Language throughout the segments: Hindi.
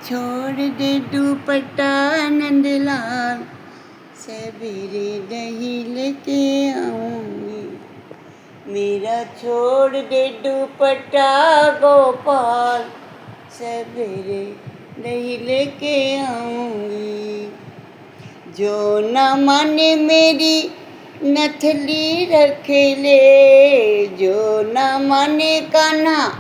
छोड़ दे दुपट्टा नंदलाल, सवेरे दही लेके आऊंगी। मेरा छोड़ दे दुपट्टा गोपाल, सवेरे दही लेके आऊंगी। जो न माने मेरी नथली रख ले, जो न माने कान्हा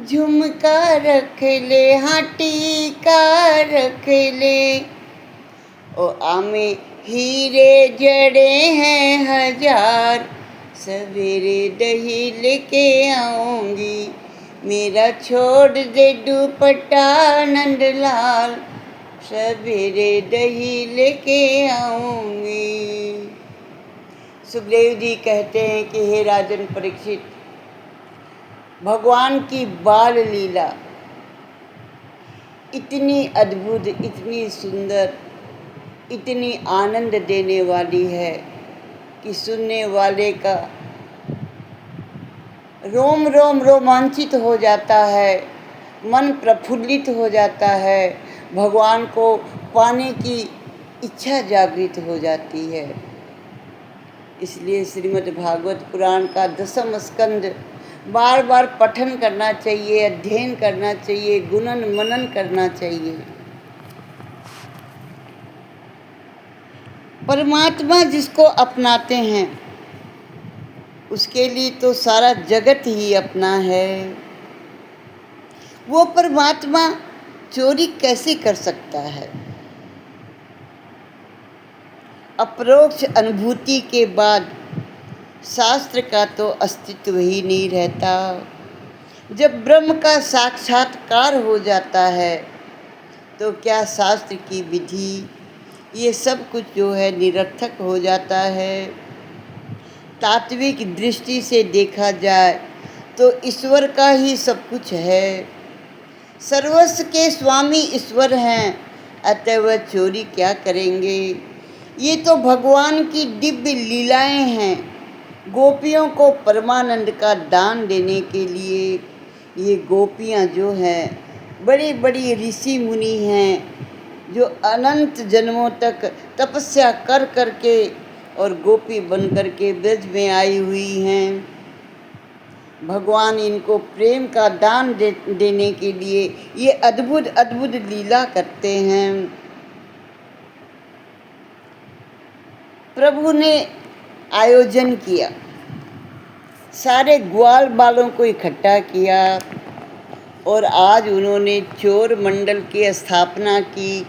झुमका रख ले, हाँ टीका रख ले। ओ आमे हीरे जड़े हैं 1000, सवेरे दही लेके आऊंगी। मेरा छोड़ दे दुपट्टा नंदलाल, सवेरे दही लेके आऊंगी। सुखदेव जी कहते हैं कि हे राजन परीक्षित, भगवान की बाल लीला इतनी अद्भुत, इतनी सुंदर, इतनी आनंद देने वाली है कि सुनने वाले का रोम रोम रोमांचित हो जाता है, मन प्रफुल्लित हो जाता है, भगवान को पाने की इच्छा जागृत हो जाती है। इसलिए श्रीमद् भागवत पुराण का 10वां स्कंद बार बार पठन करना चाहिए, अध्ययन करना चाहिए, गुणन मनन करना चाहिए। परमात्मा जिसको अपनाते हैं उसके लिए तो सारा जगत ही अपना है। वो परमात्मा चोरी कैसे कर सकता है? अपरोक्ष अनुभूति के बाद शास्त्र का तो अस्तित्व ही नहीं रहता। जब ब्रह्म का साक्षात्कार हो जाता है तो क्या शास्त्र की विधि, ये सब कुछ जो है निरर्थक हो जाता है। तात्विक दृष्टि से देखा जाए तो ईश्वर का ही सब कुछ है। सर्वस्व के स्वामी ईश्वर हैं, अतः वह चोरी क्या करेंगे? ये तो भगवान की दिव्य लीलाएं हैं। गोपियों को परमानंद का दान देने के लिए ये गोपियाँ जो हैं बड़ी बड़ी ऋषि मुनि हैं, जो अनंत जन्मों तक तपस्या कर कर के और गोपी बन कर के ब्रज में आई हुई हैं। भगवान इनको प्रेम का दान देने के लिए ये अद्भुत अद्भुत लीला करते हैं। प्रभु ने आयोजन किया, सारे ग्वाल बालों को इकट्ठा किया और आज उन्होंने चोर मंडल की स्थापना की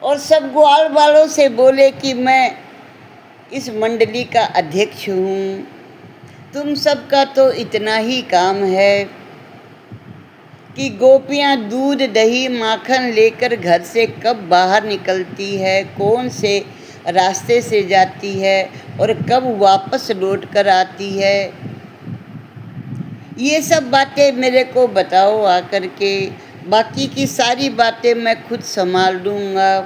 और सब ग्वाल बालों से बोले कि मैं इस मंडली का अध्यक्ष हूँ। तुम सबका तो इतना ही काम है कि गोपियाँ दूध दही माखन लेकर घर से कब बाहर निकलती है, कौन से रास्ते से जाती है और कब वापस लौट कर आती है, ये सब बातें मेरे को बताओ आकर के। बाकी की सारी बातें मैं खुद संभाल लूँगा।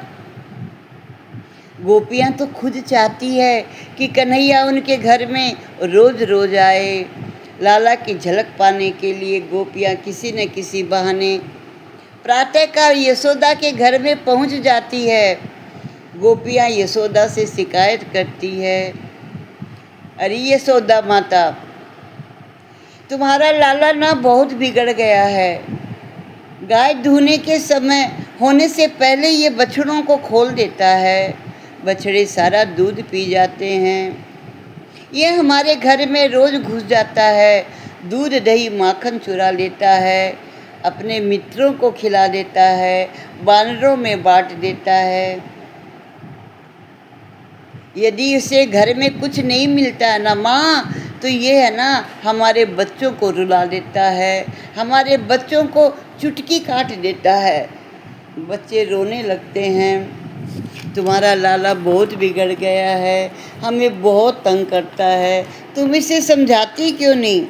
गोपियाँ तो खुद चाहती है कि कन्हैया उनके घर में रोज़ रोज़ आए। लाला की झलक पाने के लिए गोपियाँ किसी न किसी बहाने प्रातःकाल यशोदा के घर में पहुँच जाती है। गोपियाँ यशोदा से शिकायत करती है, अरे यशोदा माता, तुम्हारा लाला ना बहुत बिगड़ गया है। गाय धोने के समय होने से पहले ये बछड़ों को खोल देता है, बछड़े सारा दूध पी जाते हैं। ये हमारे घर में रोज़ घुस जाता है, दूध दही माखन चुरा लेता है, अपने मित्रों को खिला देता है, वानरों में बांट देता है। यदि उसे घर में कुछ नहीं मिलता है ना माँ, तो ये है ना हमारे बच्चों को रुला देता है, हमारे बच्चों को चुटकी काट देता है। बच्चे रोने लगते हैं, तुम्हारा लाला बहुत बिगड़ गया है, हमें बहुत तंग करता है, तुम इसे समझाती क्यों नहीं?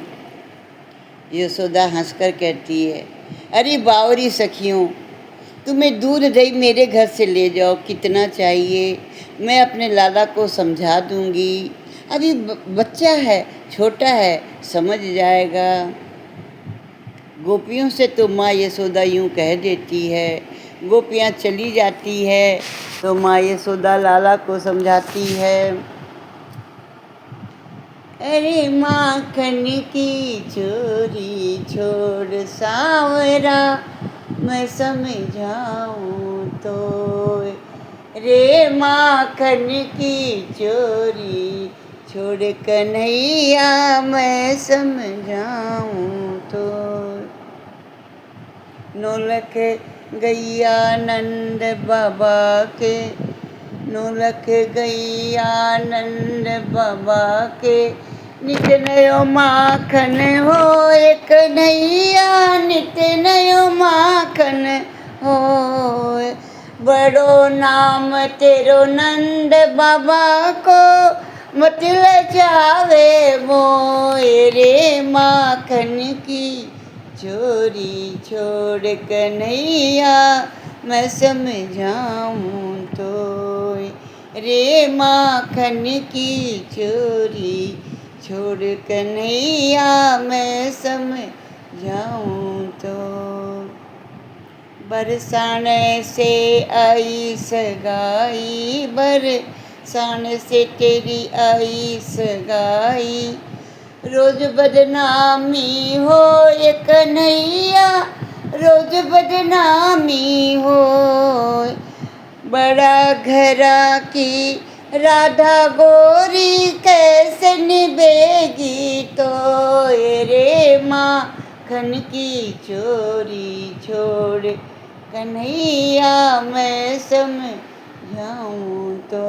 यशोदा हंसकर कहती है, अरे बावरी सखियों, तुम्हें दूध दही मेरे घर से ले जाओ, कितना चाहिए, मैं अपने लाला को समझा दूंगी। अभी बच्चा है, छोटा है, समझ जाएगा। गोपियों से तो माँ यशोदा यूँ कह देती है। गोपियाँ चली जाती है तो माँ यशोदा लाला को समझाती है, अरे माखन की चोरी छोड़ सावरा, मैं समझाऊं तो। रे माखन की चोरी छोड़ कन्हैया, मैं समझाऊं तो। नौलख गैया नंद बाबा के, नौलख गैया नंद बाबा के, नित नयो माखन हो कन्हैया, नित नयो माखन हो। बड़ो नाम तेरो नंद बाबा को, मत लजावे मोए। रे माखन की चोरी छोड़ कन्हैया, मैं समझाऊं तो। रे माखन की चोरी छोड़ कन्हैया, मैं समझाऊं तो। बरसाने से आई सगाई, बरसाने से तेरी आई सगाई, रोज बदनामी हो कन्हैया, रोज बदनामी हो। बड़ा घरा की राधा गोरी, कैसे निभेगी तो। रे माखन की चोरी छोड़ कन्हैया, मैं समझाऊं तो।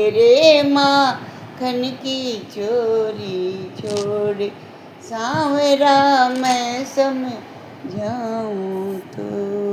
रे माखन की चोरी छोड़ सांवरा, मैं समझाऊं तो।